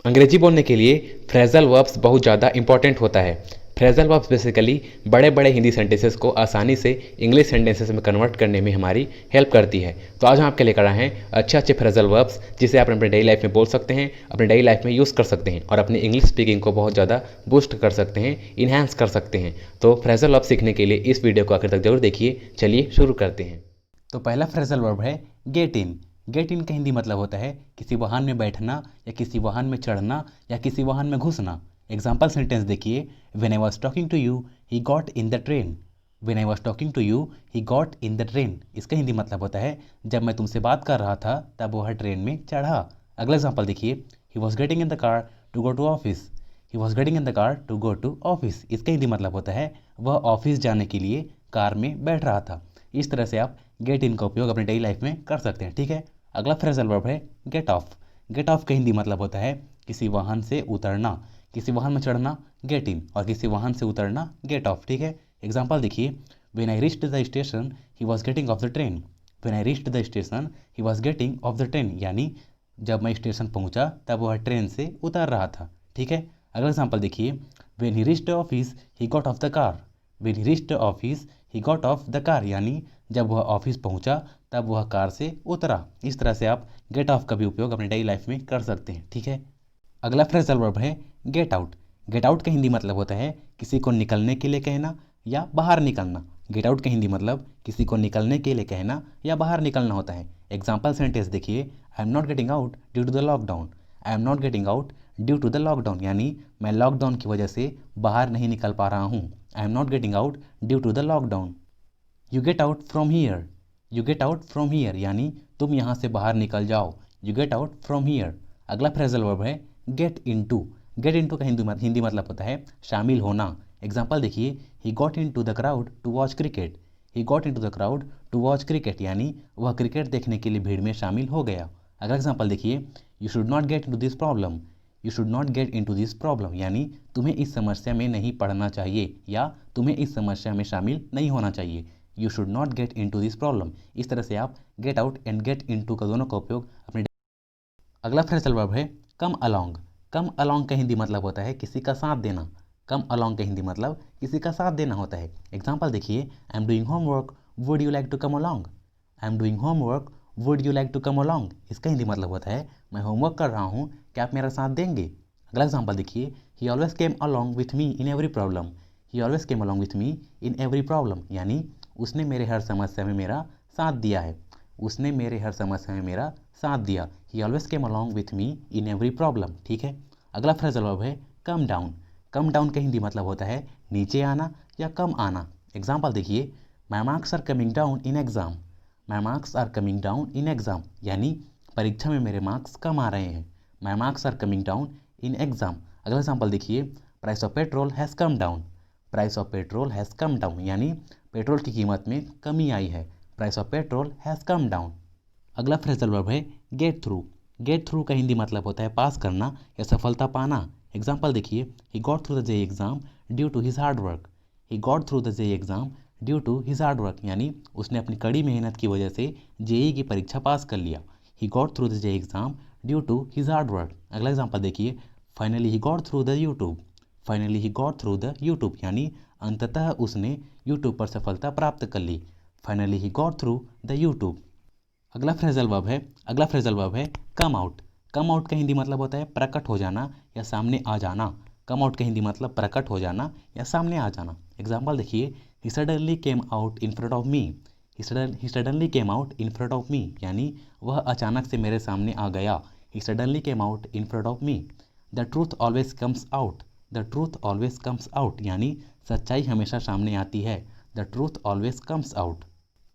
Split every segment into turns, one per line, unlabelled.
अंग्रेजी बोलने के लिए फ्रेजल वर्ब्स बहुत ज़्यादा इंपॉर्टेंट होता है। फ्रेजल वर्ब्स बेसिकली बड़े बड़े हिंदी सेंटेंसेस को आसानी से इंग्लिश सेंटेंसेस में कन्वर्ट करने में हमारी हेल्प करती है। तो आज हम आपके लेकर आए हैं अच्छे अच्छे फ्रेजल वर्ब्स जिसे आप अपने डेली लाइफ में बोल सकते हैं, अपने डेली लाइफ में यूज़ कर सकते हैं और अपनी इंग्लिश स्पीकिंग को बहुत ज़्यादा बूस्ट कर सकते हैं, इन्हांस कर सकते हैं। तो फ्रेजल वर्ब सीखने के लिए इस वीडियो को आखिर तक जरूर देखिए। चलिए शुरू करते हैं। तो पहला फ्रेजल वर्ब है गेट इन। गेट इन का हिंदी मतलब होता है किसी वाहन में बैठना या किसी वाहन में चढ़ना या किसी वाहन में घुसना। एग्जाम्पल सेंटेंस देखिए, when I was talking to you he got in the train. When I was talking to you he got in the train, इसका हिंदी मतलब होता है जब मैं तुमसे बात कर रहा था तब वह ट्रेन में चढ़ा। अगला एग्जाम्पल देखिए, he was getting in the car to go to office. He was getting in the car to go to office, इसका हिंदी मतलब होता है वह ऑफिस जाने के लिए कार में बैठ रहा था। इस तरह से आप गेट इन का उपयोग अपनी डेली लाइफ में कर सकते हैं। ठीक है, अगला फ्रेजल वर्ब है गेट ऑफ। गेट ऑफ का हिंदी मतलब होता है किसी वाहन से उतरना। किसी वाहन में चढ़ना गेट इन और किसी वाहन से उतरना गेट ऑफ। ठीक है, एग्जाम्पल देखिए, when I reached the station he was getting off the train. When I reached the station he was getting off the train, यानी जब मैं स्टेशन पहुंचा तब वह ट्रेन से उतर रहा था। ठीक है, अगला एग्जाम्पल देखिए, when he reached office he got off the car. When he reached office he got off the car, यानी जब वह ऑफिस पहुंचा तब वह कार से उतरा। इस तरह से आप गेट ऑफ का भी उपयोग अपनी डेली लाइफ में कर सकते हैं। ठीक है, अगला फ्रेजल वर्ब है गेट आउट। गेट आउट का हिंदी मतलब होता है किसी को निकलने के लिए कहना या बाहर निकलना। गेट आउट का हिंदी मतलब किसी को निकलने के लिए कहना या बाहर निकलना होता है। एग्जाम्पल सेंटेंस देखिए, I am not getting out due to the lockdown. I am not getting out due to the lockdown, यानी मैं लॉकडाउन की वजह से बाहर नहीं निकल पा रहा हूँ। I am not getting out due to the lockdown. You get out from here. You get out from here, यानी तुम यहाँ से बाहर निकल जाओ। You get out from here. अगला फ्रेजल वर्ब है गेट इनटू। गेट इनटू का हिंदी मतलब होता है शामिल होना। एग्जाम्पल देखिए, he got into the crowd to watch cricket. He got into the crowd to watch cricket, यानी वह क्रिकेट देखने के लिए भीड़ में शामिल हो गया। अगला एग्जाम्पल देखिए, you should not get into this problem. You should not get into this problem, यानी तुम्हें इस समस्या में नहीं पड़ना चाहिए या तुम्हें इस समस्या में शामिल नहीं होना चाहिए। You should not get into this problem. इस तरह से आप get out and gate into का दोनों का उपयोग अपने। अगला फ्रेजल वर्ब है कम अलोंग। कम अलोंग का हिंदी मतलब होता है किसी का साथ देना। कम अलोंग का हिंदी मतलब किसी का साथ देना होता है। एग्जाम्पल देखिए, I am doing homework would you like to come along. I am doing homework would you like to come along, इसका हिंदी मतलब होता है मैं होमवर्क कर रहा हूँ, क्या आप मेरा साथ देंगे। अगला एग्जाम्पल देखिए, ही always came along with me in every problem. He always came along with me in every problem, यानी उसने मेरे हर समस्या में मेरा साथ दिया है। उसने मेरे हर समस्या में मेरा साथ दिया। ही always came along with me in every problem. ठीक है, अगला फ्रेजल वर्ब है कम डाउन। कम डाउन का हिंदी मतलब होता है नीचे आना या कम आना। एग्जाम्पल देखिए, my marks are coming down in exam. My marks are coming down in exam, यानी परीक्षा में मेरे मार्क्स कम आ रहे हैं। My marks are coming down in exam. अगला एग्जाम्पल देखिए, price of petrol has come down. Price of petrol has come down, यानी पेट्रोल की कीमत में कमी आई है। Price of petrol has come down. अगला फ्रेजल वर्ब है गेट थ्रू। गेट थ्रू का हिंदी मतलब होता है पास करना या सफलता पाना। एग्जाम्पल देखिए, he got through the J exam due to his hard work. He got through the J exam due to his hard work, यानी उसने अपनी कड़ी मेहनत की वजह से जेई की परीक्षा पास कर लिया। He got through the J exam due to his hard work. अगला एग्जाम्पल देखिए, finally he got through the YouTube. Finally he got through the YouTube, यानी अंततः उसने यूट्यूब पर सफलता प्राप्त कर ली। Finally he got through the YouTube. अगला फ्रेजल वर्ब है कम आउट। कम आउट का हिंदी मतलब होता है प्रकट हो जाना या सामने आ जाना। कम आउट का हिंदी मतलब प्रकट हो जाना या सामने आ जाना। एग्जाम्पल देखिए, he suddenly came out in front of me. He suddenly came out in front of me, यानी वह अचानक से मेरे सामने आ गया। He suddenly came out in front of me. The truth always comes out. The truth always comes out, यानी सच्चाई हमेशा सामने आती है। The truth always comes out.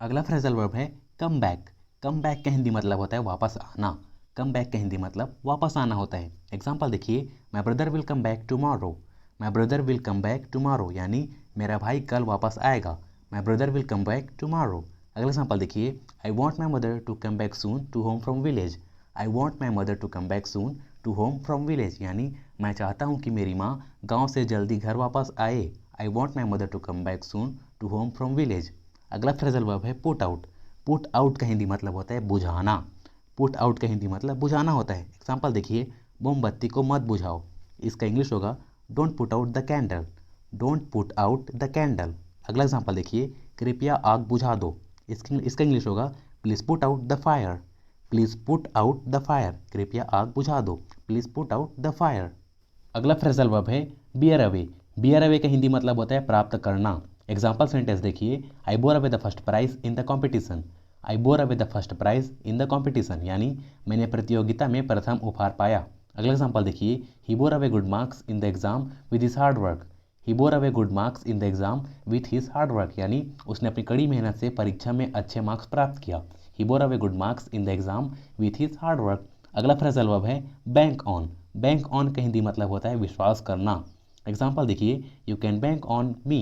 अगला फ्रेजल वर्ब है कम बैक। कम बैक का हिंदी मतलब होता है वापस आना। कम बैक का हिंदी मतलब वापस आना होता है। एग्जाम्पल देखिए, my brother will come back tomorrow. My brother will come back tomorrow, यानी मेरा भाई कल वापस आएगा। My brother will come back tomorrow. अगला एग्जाम्पल देखिए, I want my mother to come back soon to home from village. I want my mother to come back soon to home from village, यानी मैं चाहता हूँ कि मेरी माँ गाँव से जल्दी घर वापस आए। I want my mother to come back soon to home from village. अगला फ्रेजल वर्ब है पुट आउट। पुट आउट का हिंदी मतलब होता है बुझाना। पुट आउट का हिंदी मतलब बुझाना होता है। एग्जाम्पल देखिए, मोमबत्ती को मत बुझाओ। इसका इंग्लिश होगा don't put out the candle, don't put out the candle. अगला एग्जाम्पल देखिए, कृपया आग बुझा दो। इसका इंग्लिश होगा please put out the fire, please put out the fire. कृपया आग बुझा दो, please put out the fire. अगला फ्रेजल वर्ब है बियर अवे। बियर अवे का हिंदी मतलब होता है प्राप्त करना। एग्जाम्पल सेंटेंस देखिए, I bore away the first prize in the competition, I bore away the first prize in the competition, यानी मैंने प्रतियोगिता में प्रथम उपहार पाया। अगला एग्जाम्पल देखिए, he bore away good marks in the exam with his hard work, he bore away good marks in the exam with his hard work, यानी उसने अपनी कड़ी मेहनत से परीक्षा में अच्छे मार्क्स प्राप्त किया। He bore away good marks in the exam with his hard work. अगला फ्रेजल वर्ब है बैंक ऑन। बैंक ऑन का हिंदी मतलब होता है विश्वास करना। एग्जाम्पल देखिए, you can bank on me,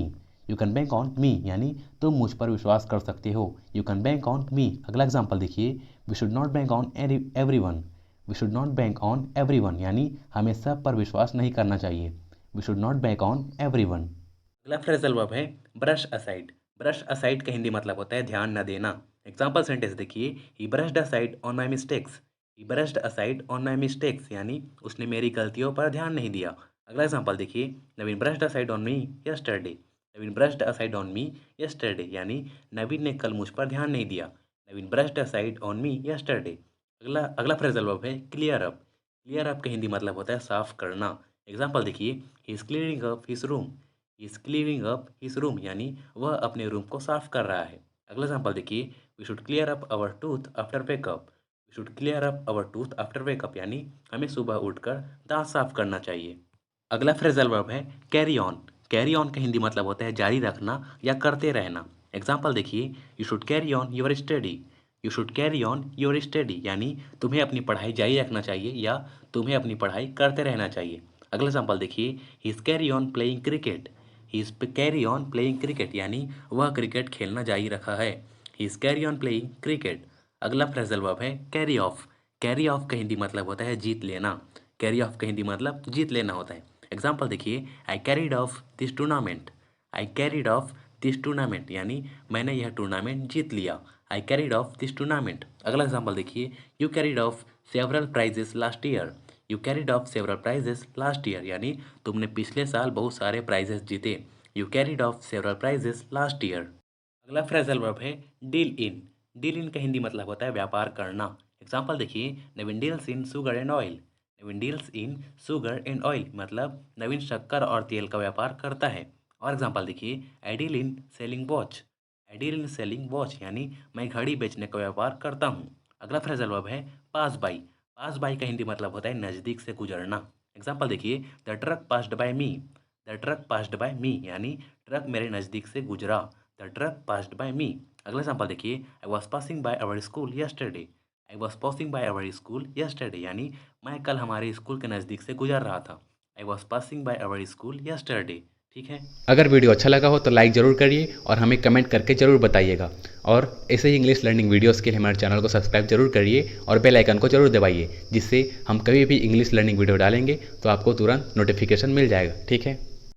you can bank on me, यानी तुम मुझ पर विश्वास कर सकते हो। You can bank on me. अगला एग्जाम्पल देखिए, we should not bank on every one, we should not bank on every one, यानी हमें सब पर विश्वास नहीं करना चाहिए। We should not bank on every one. अगला फ्रेजल वर्ब है ब्रश असाइड। ब्रश असाइड का हिंदी मतलब होता है ध्यान न देना। एग्जाम्पल सेंटेंस देखिए, he brushed aside on my mistakes, he brushed aside on my mistakes, यानी उसने मेरी गलतियों पर ध्यान नहीं दिया। अगला एग्जाम्पल देखिए, Naveen brushed aside on me yesterday, Naveen brushed aside on me yesterday, यानी नवीन ने कल मुझ पर ध्यान नहीं दिया। Naveen brushed aside on me yesterday. अगला अगला फ्रेजल वर्ब है क्लियर अप। क्लियर अप का हिंदी मतलब होता है साफ करना। एग्जाम्पल देखिए, he is clearing up his room, he is clearing up his room, यानी वह अपने रूम को साफ कर रहा है। अगला एग्जाम्पल देखिए, we should clear up our tooth after wake up, we should clear up our tooth after wake up, यानी हमें सुबह उठकर दांत साफ करना चाहिए। अगला फ्रेजल वर्ब है कैरी ऑन। कैरी ऑन का हिंदी मतलब होता है जारी रखना या करते रहना। एग्जाम्पल देखिए, you should carry on your study, you should carry on your study, यानी तुम्हें अपनी पढ़ाई जारी रखना चाहिए या तुम्हें अपनी पढ़ाई करते रहना चाहिए। अगला एग्जाम्पल देखिए, he is carry on playing cricket, he is carry on playing cricket, यानी वह क्रिकेट खेलना जारी रखा है। He is carry on playing cricket. अगला फ्रेजल वर्ब है कैरी ऑफ। कैरी ऑफ का हिंदी मतलब होता है जीत लेना। कैरी ऑफ का हिंदी मतलब जीत लेना होता है। एग्जाम्पल देखिए, I carried off this tournament, I carried off this tournament, यानी मैंने यह टूर्नामेंट जीत लिया। I carried off this tournament. अगला एग्जाम्पल देखिए, you carried off several prizes last year, you carried off several prizes last year, यानी तुमने पिछले साल बहुत सारे प्राइजेस जीते। You carried off several prizes last year. अगला फ्रेजल वर्ब है डील इन। डील इन का हिंदी मतलब होता है व्यापार करना। एग्जाम्पल देखिए, Naveen deals in sugar and oil, Naveen deals in sugar and oil, मतलब नवीन शक्कर और तेल का व्यापार करता है। और एग्जांपल देखिए, I deal in selling watch, I deal in selling watch, यानी मैं घड़ी बेचने का व्यापार करता हूँ। अगला फ्रेजल वर्ब है पास बाई। पास बाई का हिंदी मतलब होता है नज़दीक से गुजरना। एग्जाम्पल देखिए, the truck passed by me, the truck passed by me, यानी ट्रक मेरे नज़दीक से गुजरा। The truck passed by me. अगला एग्जाम्पल देखिए, I was passing by our school yesterday, I was passing by our school yesterday, यानी मैं कल हमारे स्कूल के नज़दीक से गुजर रहा था। I was passing by our school yesterday. ठीक है, अगर वीडियो अच्छा लगा हो तो लाइक ज़रूर करिए और हमें कमेंट करके ज़रूर बताइएगा। और ऐसे ही इंग्लिश लर्निंग वीडियोस के लिए हमारे चैनल को सब्सक्राइब जरूर करिए और बेल आइकन को जरूर दबाइए, जिससे हम कभी भी इंग्लिश लर्निंग वीडियो डालेंगे तो आपको तुरंत नोटिफिकेशन मिल जाएगा। ठीक है।